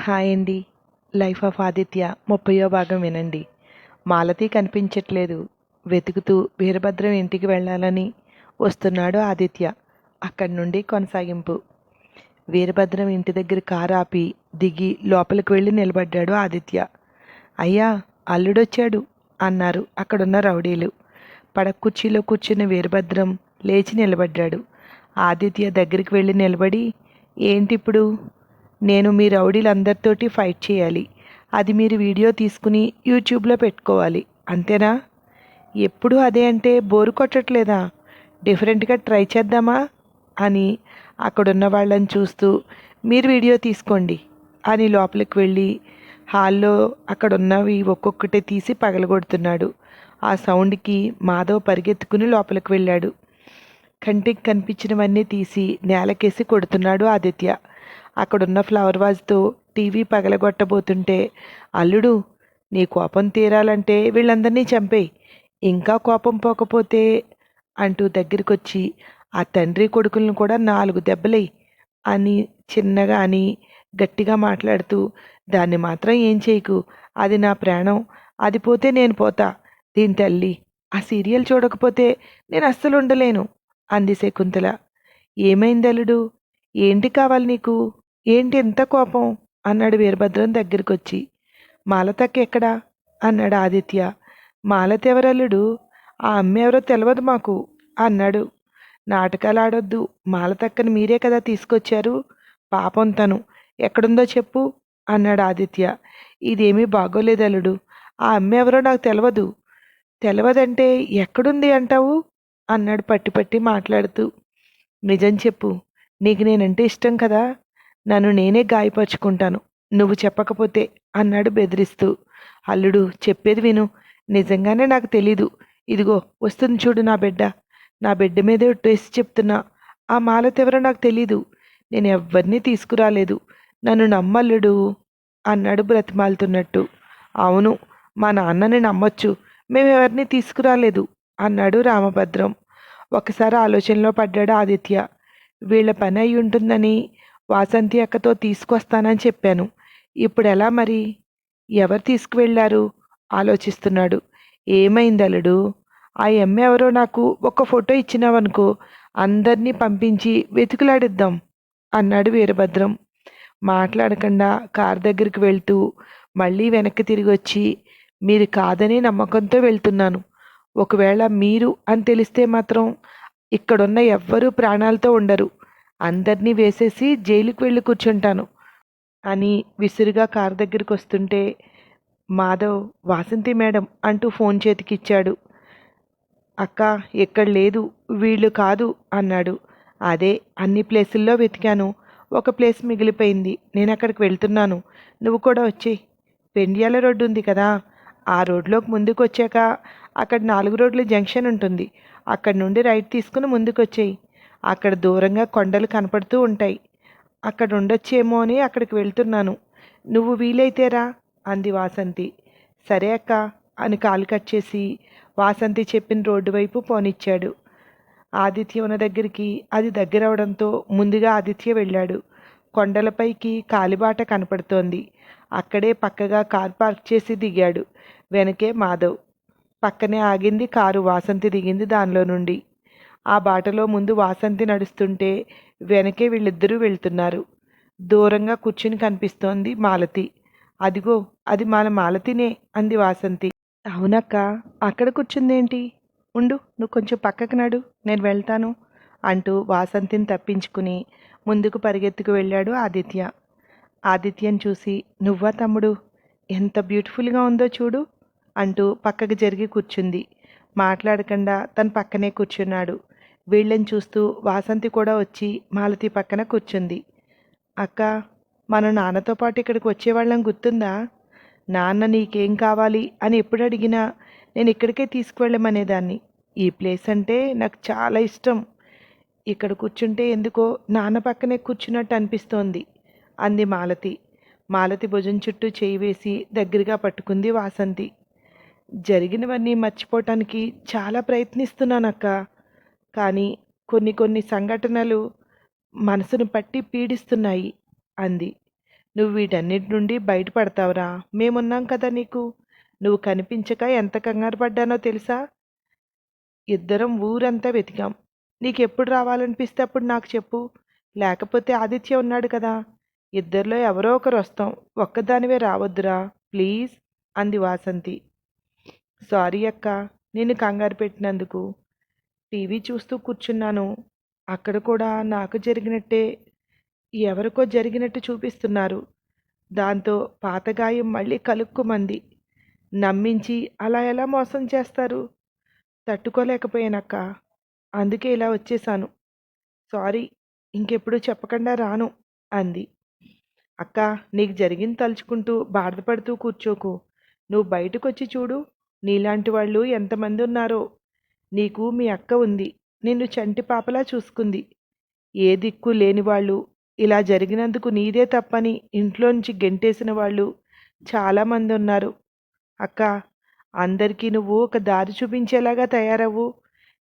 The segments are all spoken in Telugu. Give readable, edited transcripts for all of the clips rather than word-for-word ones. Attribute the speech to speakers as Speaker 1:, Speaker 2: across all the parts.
Speaker 1: హాయ్ అండి. లైఫ్ ఆఫ్ ఆదిత్య 30వ భాగం వినండి. మాలతి కనిపించట్లేదు. వెతుకుతూ వీరభద్రం ఇంటికి వెళ్ళాలని వస్తున్నాడు ఆదిత్య. అక్కడి నుండి కొనసాగింపు. వీరభద్రం ఇంటి దగ్గర కారు ఆపి దిగి లోపలికి వెళ్ళి నిలబడ్డాడు ఆదిత్య. అయ్యా, అల్లుడొచ్చాడు అన్నారు అక్కడున్న రౌడీలు. పడక కుర్చీలో కూర్చున్న వీరభద్రం లేచి నిలబడ్డాడు. ఆదిత్య దగ్గరికి వెళ్ళి నిలబడి, ఏంటిప్పుడు? నేను మీ రౌడీలందరితోటి ఫైట్ చేయాలి. అది మీరు వీడియో తీసుకుని యూట్యూబ్లో పెట్టుకోవాలి, అంతేనా? ఎప్పుడు అదే అంటే బోరు కొట్టట్లేదా? డిఫరెంట్గా ట్రై చేద్దామా అని అక్కడున్న వాళ్ళని చూస్తూ, మీరు వీడియో తీసుకోండి అని లోపలికి వెళ్ళి హాల్లో అక్కడున్నవి ఒక్కొక్కటి తీసి పగలగొడుతున్నాడు. ఆ సౌండ్కి మాధవ్ పరిగెత్తుకుని లోపలికి వెళ్ళాడు. కంటికి కనిపించినవన్నీ తీసి నేలకేసి కొడుతున్నాడు ఆదిత్య. అక్కడున్న ఫ్లవర్ వాజ్తో టీవీ పగలగొట్టబోతుంటే, అల్లుడు, నీ కోపం తీరాలంటే వీళ్ళందరినీ చంపేయి, ఇంకా కోపం పోకపోతే అంటూ దగ్గరికొచ్చి ఆ తండ్రి కొడుకులను కూడా 4 దెబ్బలేయి అని చిన్నగా అని గట్టిగా మాట్లాడుతూ, దాన్ని మాత్రం ఏం చేయకు, అది నా ప్రాణం, అది పోతే నేను పోతా, దీని తల్లి, ఆ సీరియల్ చూడకపోతే నేను అస్సలు ఉండలేను అంది శకుంతల. ఏమైంది అల్లుడు? ఏంటి కావాలి నీకు? ఏంటి ఎంత కోపం అన్నాడు వీరభద్రం దగ్గరికొచ్చి. మాలతక్క ఎక్కడా అన్నాడు ఆదిత్య. మాలత ఎవరల్లుడు? ఆ అమ్మ ఎవరో తెలియదు మాకు అన్నాడు. నాటకాలు ఆడొద్దు, మాలతక్కని మీరే కదా తీసుకొచ్చారు, పాపం తను ఎక్కడుందో చెప్పు అన్నాడు ఆదిత్య. ఇదేమీ బాగోలేదు అల్లుడు, ఆ అమ్మ ఎవరో నాకు తెలియదంటే ఎక్కడుంది అంటావు అన్నాడు పట్టి పట్టి మాట్లాడుతూ. నిజం చెప్పు, నీకు నేనంటే ఇష్టం కదా, నన్ను నేనే గాయపరుచుకుంటాను నువ్వు చెప్పకపోతే అన్నాడు బెదిరిస్తూ. అల్లుడు, చెప్పేది విను, నిజంగానే నాకు తెలీదు, ఇదిగో వస్తుంది చూడు నా బిడ్డ మీదే ఒట్టేసి చెప్తున్నా, ఆ మాలత ఎవరో నాకు తెలీదు, నేను ఎవ్వరినీ తీసుకురాలేదు, నన్ను నమ్మల్లుడు అన్నాడు బ్రతిమాలుతున్నట్టు. అవును, మా నాన్నని నమ్మొచ్చు, మేమెవరిని తీసుకురాలేదు అన్నాడు రామభద్రం. ఒకసారి ఆలోచనలో పడ్డాడు ఆదిత్య. వీళ్ళ పని అయి ఉంటుందని వాసంతి అక్కతో తీసుకొస్తానని చెప్పాను, ఇప్పుడు ఎలా మరి? ఎవరు తీసుకువెళ్ళారు ఆలోచిస్తున్నాడు. ఏమైంది అల్లుడు? ఆ ఎమ్మె ఎవరో నాకు ఒక ఫోటో ఇచ్చినావనుకో, అందరినీ పంపించి వెతుకులాడిద్దాం అన్నాడు వీరభద్రం. మాట్లాడకుండా కారు దగ్గరికి వెళ్తూ మళ్ళీ వెనక్కి తిరిగి వచ్చి, మీరు కాదని నమ్మకంతో వెళ్తున్నాను, ఒకవేళ మీరు అని తెలిస్తే మాత్రం ఇక్కడున్న ఎవ్వరూ ప్రాణాలతో ఉండరు, అందరినీ వేసేసి జైలుకి వెళ్ళి కూర్చుంటాను అని విసురుగా కారు దగ్గరికి వస్తుంటే, మాధవ్ వాసంతి మేడం అంటూ ఫోన్ చేతికిచ్చాడు. అక్క, ఎక్కడ లేదు, వీళ్ళు కాదు అన్నాడు. అదే అన్ని ప్లేసుల్లో వెతికాను, ఒక ప్లేస్ మిగిలిపోయింది, నేను అక్కడికి వెళ్తున్నాను, నువ్వు కూడా వచ్చేయి. పెండ్యాల రోడ్డు ఉంది కదా, ఆ రోడ్లోకి ముందుకు వచ్చాక అక్కడ 4 రోడ్ల జంక్షన్ ఉంటుంది, అక్కడి నుండి రైట్ తీసుకుని ముందుకు వచ్చేయి, అక్కడ దూరంగా కొండలు కనపడుతూ ఉంటాయి, అక్కడ ఉండొచ్చేమో అని అక్కడికి వెళ్తున్నాను, నువ్వు వీలైతేరా అంది వాసంతి. సరే అక్క అని కాలు కట్ చేసి వాసంతి చెప్పిన రోడ్డు వైపు పోనిచ్చాడు. ఆదిత్య ఉన్న దగ్గరికి అది దగ్గరవడంతో ముందుగా ఆదిత్య వెళ్ళాడు. కొండలపైకి కాలిబాట కనపడుతోంది. అక్కడే పక్కగా కారు పార్క్ చేసి దిగాడు. వెనకే మాధవ్. పక్కనే ఆగింది కారు. వాసంతి దిగింది దానిలో నుండి. ఆ బాటలో ముందు వాసంతి నడుస్తుంటే వెనకే వీళ్ళిద్దరూ వెళ్తున్నారు. దూరంగా కూర్చుని కనిపిస్తోంది మాలతి. అదిగో, అది మన మాలతినే అంది వాసంతి. అవునక్క, అక్కడ కూర్చుందేంటి? ఉండు, నువ్వు కొంచెం పక్కకు నడు, నేను వెళ్తాను అంటూ వాసంతిని తప్పించుకుని ముందుకు పరిగెత్తుకు వెళ్ళాడు ఆదిత్య. ఆదిత్యను చూసి, నువ్వా తమ్ముడు, ఎంత బ్యూటిఫుల్గా ఉందో చూడు అంటూ పక్కకు జరిగి కూర్చుంది. మాట్లాడకుండా తన పక్కనే కూర్చున్నాడు. వీళ్ళని చూస్తూ వాసంతి కూడా వచ్చి మాలతి పక్కన కూర్చుంది. అక్క, మన నాన్నతో పాటు ఇక్కడికి వచ్చేవాళ్ళం గుర్తుందా? నాన్న నీకేం కావాలి అని ఎప్పుడు అడిగినా నేను ఇక్కడికే తీసుకువెళ్ళమనేదాన్ని. ఈ ప్లేస్ అంటే నాకు చాలా ఇష్టం, ఇక్కడ కూర్చుంటే ఎందుకో నాన్న పక్కనే కూర్చున్నట్టు అనిపిస్తోంది అంది మాలతి. మాలతి భుజం చుట్టూ చేయి వేసి దగ్గరగా పట్టుకుంది వాసంతి. జరిగినవన్నీ మర్చిపోవటానికి చాలా ప్రయత్నిస్తున్నానక్క, కానీ కొన్ని కొన్ని సంఘటనలు మనసును పట్టి పీడిస్తున్నాయి అంది. నువ్వు వీటన్నిటి నుండి బయటపడతావురా, మేమున్నాం కదా నీకు. నువ్వు కనిపించక ఎంత కంగారు పడ్డానో తెలుసా? ఇద్దరం ఊరంతా వెతికాం. నీకెప్పుడు రావాలనిపిస్తే అప్పుడు నాకు చెప్పు. లేకపోతే ఆదిత్య ఉన్నాడు కదా, ఇద్దరిలో ఎవరో ఒకరు వస్తాం. ఒక్కదానివే రావద్దురా ప్లీజ్, అంది వాసంతి. సారీ అక్క, నిన్ను కంగారు పెట్టినందుకు. టీవీ చూస్తూ కూర్చున్నాను. అక్కడ కూడా నాకు జరిగినట్టే ఎవరికో జరిగినట్టు చూపిస్తున్నారు. దాంతో పాతగాయం మళ్ళీ కలుక్కుమంది. నమ్మించి అలా ఎలా మోసం చేస్తారు? తట్టుకోలేకపోయానక్క. అందుకే ఇలా వచ్చేశాను. సారీ, ఇంకెప్పుడు చెప్పకుండా రాను, అంది. అక్క, నీకు జరిగింది తలుచుకుంటూ బాధపడుతూ కూర్చోకు. నువ్వు బయటకొచ్చి చూడు, నీలాంటి వాళ్ళు ఎంతమంది ఉన్నారో. నీకు మీ అక్క ఉంది, నిన్ను చంటి పాపలా చూసుకుంది. ఏ దిక్కు లేని వాళ్ళు, ఇలా జరిగినందుకు నీదే తప్పని ఇంట్లోంచి గెంటేసిన వాళ్ళు చాలామంది ఉన్నారు. అక్క, అందరికీ నువ్వు ఒక దారి చూపించేలాగా తయారవ్వు.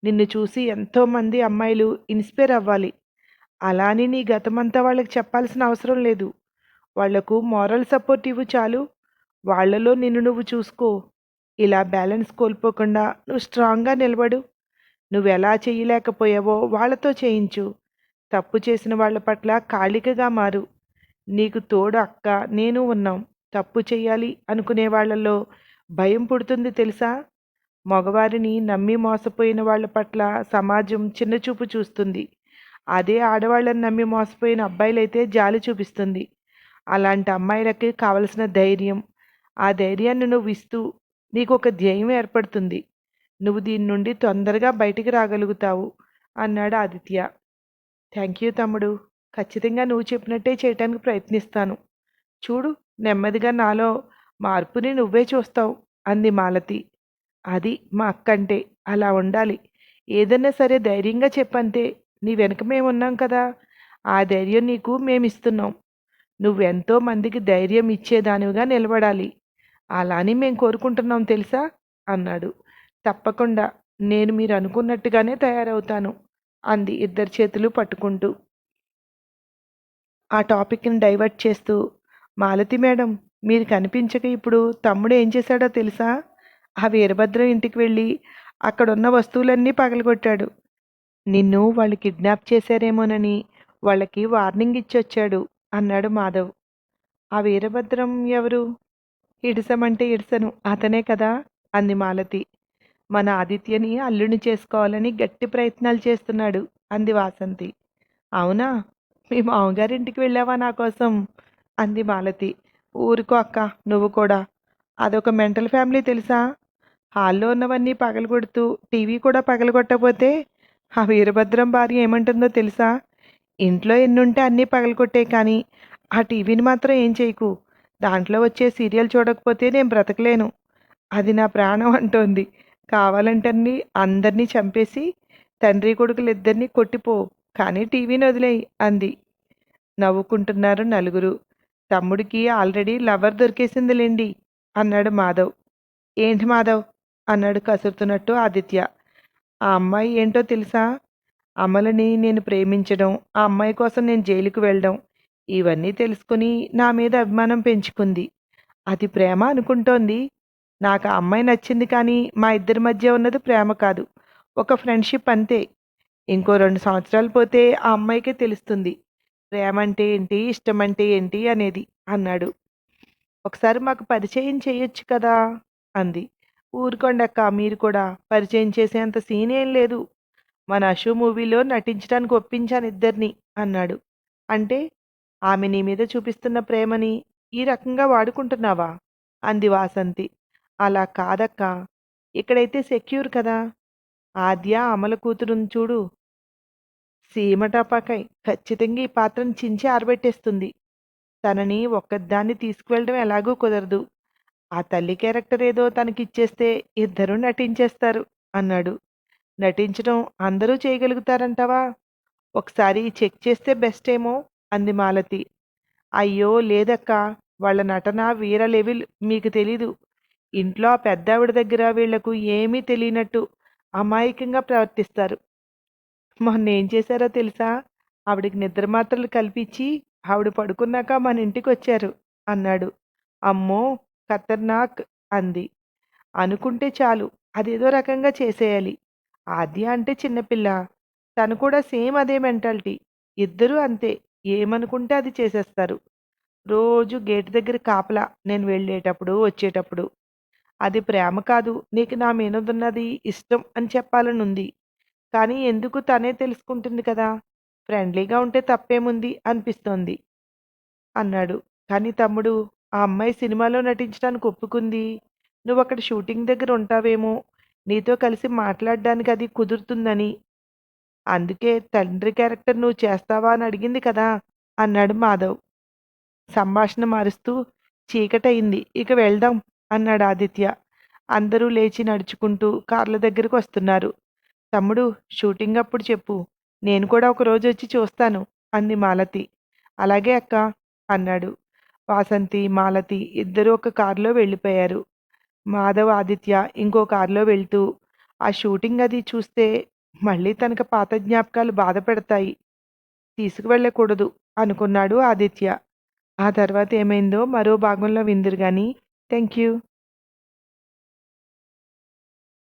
Speaker 1: నిన్ను చూసి ఎంతోమంది అమ్మాయిలు ఇన్స్పైర్ అవ్వాలి. అలా అని నీ గతమంతా వాళ్ళకి చెప్పాల్సిన అవసరం లేదు. వాళ్లకు మారల్ సపోర్ట్ ఇవ్వు చాలు. వాళ్లలో నిన్ను నువ్వు చూసుకో. ఇలా బ్యాలెన్స్ కోల్పోకుండా నువ్వు స్ట్రాంగ్గా నిలబడు. నువ్వెలా చేయలేకపోయావో వాళ్ళతో చేయించు. తప్పు చేసిన వాళ్ళ పట్ల కాళికగా మారు. నీకు తోడు అక్క నేను ఉన్నాం. తప్పు చెయ్యాలి అనుకునే వాళ్ళల్లో భయం పుడుతుంది తెలుసా? మగవారిని నమ్మి మోసపోయిన వాళ్ళ పట్ల సమాజం చిన్నచూపు చూస్తుంది. అదే ఆడవాళ్ళని నమ్మి మోసపోయిన అబ్బాయిలైతే జాలి చూపిస్తుంది. అలాంటి అమ్మాయిలకి కావలసిన ధైర్యం, ఆ ధైర్యాన్ని నువ్వు ఇస్తూ నీకు ఒక ధ్యేయం ఏర్పడుతుంది. నువ్వు దీని నుండి తొందరగా బయటికి రాగలుగుతావు, అన్నాడు ఆదిత్య. థ్యాంక్ యూ తమ్ముడు. ఖచ్చితంగా నువ్వు చెప్పినట్టే చేయటానికి ప్రయత్నిస్తాను. చూడు, నెమ్మదిగా నాలో మార్పుని నువ్వే చూస్తావు, అంది మాలతి. అది మా అక్కంటే, అలా ఉండాలి. ఏదన్నా సరే ధైర్యంగా చెప్పంతే. నీ వెనక మేమున్నాం కదా, ఆ ధైర్యం నీకు మేమిస్తున్నాం. నువ్వెంతో మందికి ధైర్యం ఇచ్చేదానివిగా నిలబడాలి. అలా అని మేం కోరుకుంటున్నాం తెలుసా, అన్నాడు. తప్పకుండా నేను మీరు అనుకున్నట్టుగానే తయారవుతాను, అంది ఇద్దరి చేతులు పట్టుకుంటూ. ఆ టాపిక్ని డైవర్ట్ చేస్తూ, మాలతి మేడం, మీరు కనిపించక ఇప్పుడు తమ్ముడు ఏం చేశాడో తెలుసా? ఆ వీరభద్రం ఇంటికి వెళ్ళి అక్కడున్న వస్తువులన్నీ పగలగొట్టాడు. నిన్ను వాళ్ళు కిడ్నాప్ చేశారేమోనని వాళ్ళకి వార్నింగ్ ఇచ్చొచ్చాడు, అన్నాడు మాధవ్. ఆ వీరభద్రం ఎవరు? ఇడిసమంటే ఇడిసను అతనే కదా, అంది మాలతి. మన ఆదిత్యని అల్లుని చేసుకోవాలని గట్టి ప్రయత్నాలు చేస్తున్నాడు, అంది వాసంతి. అవునా? మీ మామగారింటికి వెళ్ళావా నా కోసం, అంది మాలతి. ఊరుకో అక్క, నువ్వు కూడా. అదొక మెంటల్ ఫ్యామిలీ తెలుసా? హాల్లో ఉన్నవన్నీ పగలగొడుతూ టీవీ కూడా పగలగొట్టకపోతే ఆ వీరభద్రం భార్య ఏమంటుందో తెలుసా? ఇంట్లో ఎన్నుంటే అన్నీ పగలగొట్టే కానీ ఆ టీవీని మాత్రం ఏం చేయకు. దాంట్లో వచ్చే సీరియల్ చూడకపోతే నేను బ్రతకలేను. అది నా ప్రాణం అంటోంది. కావాలంటే అందరినీ చంపేసి తండ్రి కొడుకులిద్దరినీ కొట్టిపో, కానీ టీవీని వదిలేయి, అంది. నవ్వుకుంటున్నారు నలుగురు. తమ్ముడికి ఆల్రెడీ లవర్ దొరికేసిందిలేండి, అన్నాడు మాధవ్. ఏంటి మాధవ్, అన్నాడు కసురుతున్నట్టు ఆదిత్య. ఆ అమ్మాయి ఏంటో తెలుసా? అమలని నేను ప్రేమించడం, ఆ అమ్మాయి కోసం నేను జైలుకు వెళ్ళడం, ఇవన్నీ తెలుసుకుని నా మీద అభిమానం పెంచుకుంది. అది ప్రేమ అనుకుంటోంది. నాకు ఆ అమ్మాయి నచ్చింది కానీ మా ఇద్దరి మధ్య ఉన్నది ప్రేమ కాదు, ఒక ఫ్రెండ్షిప్ అంతే. ఇంకో 2 సంవత్సరాలు పోతే ఆ అమ్మాయికే తెలుస్తుంది ప్రేమ అంటే ఏంటి, ఇష్టం అంటే ఏంటి అనేది, అన్నాడు. ఒకసారి మాకు పరిచయం చేయొచ్చు కదా, అంది. ఊరుకోండక్క, మీరు కూడా. పరిచయం చేసేంత సీన్ ఏం లేదు. మన అశు మూవీలో నటించడానికి ఒప్పించాను ఇద్దరిని, అన్నాడు. అంటే ఆమె నీ మీద చూపిస్తున్న ప్రేమని ఈ రకంగా వాడుకుంటున్నావా, అంది వాసంతి. అలా కాదక్క, ఇక్కడైతే సెక్యూర్ కదా. ఆద్య అమల కూతురుని చూడు, సీమటపాకాయ్ ఖచ్చితంగా ఈ పాత్రను చించి ఆరబెట్టేస్తుంది. తనని ఒక్కదాన్ని తీసుకువెళ్ళడం ఎలాగూ కుదరదు. ఆ తల్లి క్యారెక్టర్ ఏదో తనకిచ్చేస్తే ఇద్దరూ నటించేస్తారు, అన్నాడు. నటించడం అందరూ చేయగలుగుతారంటావా? ఒకసారి చెక్ చేస్తే బెస్ట్ ఏమో, అంది మాలతి. అయ్యో లేదక్క, వాళ్ళ నటన వీర లెవెల్, మీకు తెలీదు. ఇంట్లో ఆ పెద్దావిడ దగ్గర వీళ్లకు ఏమీ తెలియనట్టు అమాయకంగా ప్రవర్తిస్తారు. మొన్నేం చేశారో తెలుసా? ఆవిడికి నిద్ర మాత్రలు కల్పించి ఆవిడ పడుకున్నాక మన ఇంటికొచ్చారు అన్నాడు. అమ్మో! ఖతర్నాక్ అంది. అనుకుంటే చాలు అదేదో రకంగా చేసేయాలి. ఆద్య అంటే చిన్నపిల్ల. తను కూడా సేమ్ అదే మెంటాలిటీ. ఇద్దరూ అంతే. ఏమనుకుంటే అది చేసేస్తారు. రోజు గేటు దగ్గర కాపలా నేను వెళ్ళేటప్పుడు, వచ్చేటప్పుడు. అది ప్రేమ కాదు. నీకు నా మీదున్నది ఇష్టం అని చెప్పాలనుంది. కానీ ఎందుకు తనే తెలుసుకుంటుంది కదా! ఫ్రెండ్లీగా ఉంటే తప్పేముంది అనిపిస్తోంది అన్నాడు. కానీ తమ్ముడు, ఆ అమ్మాయి సినిమాలో నటించడానికి ఒప్పుకుంది. నువ్వక్కడ షూటింగ్ దగ్గర ఉంటావేమో, నీతో కలిసి మాట్లాడడానికి అది కుదురుతుందని. అందుకే తండ్రి క్యారెక్టర్ నువ్వు చేస్తావా అని అడిగింది కదా! అన్నాడు మాధవ్. సంభాషణ మారుస్తూ చీకటయింది. ఇక వెళ్దాం అన్నాడు ఆదిత్య. అందరూ లేచి నడుచుకుంటూ కార్ల దగ్గరకొస్తున్నారు. తమ్ముడు షూటింగ్ అప్పుడు చెప్పు. నేను కూడా ఒకరోజు వచ్చి చూస్తాను అంది మాలతి. అలాగే అక్కా అన్నాడు. వాసంతి, మాలతి ఇద్దరూ ఒక కారులో వెళ్ళిపోయారు. మాధవ్, ఆదిత్య ఇంకో కారులో వెళ్తూ ఆ షూటింగ్ అది చూస్తే మళ్ళీ తనకు పాత జ్ఞాపకాలు బాధ పెడతాయి. తీసుకువెళ్ళకూడదు అనుకున్నాడు ఆదిత్య. ఆ తర్వాత ఏమైందో మరో భాగంలో విందురు గాని. Thank you.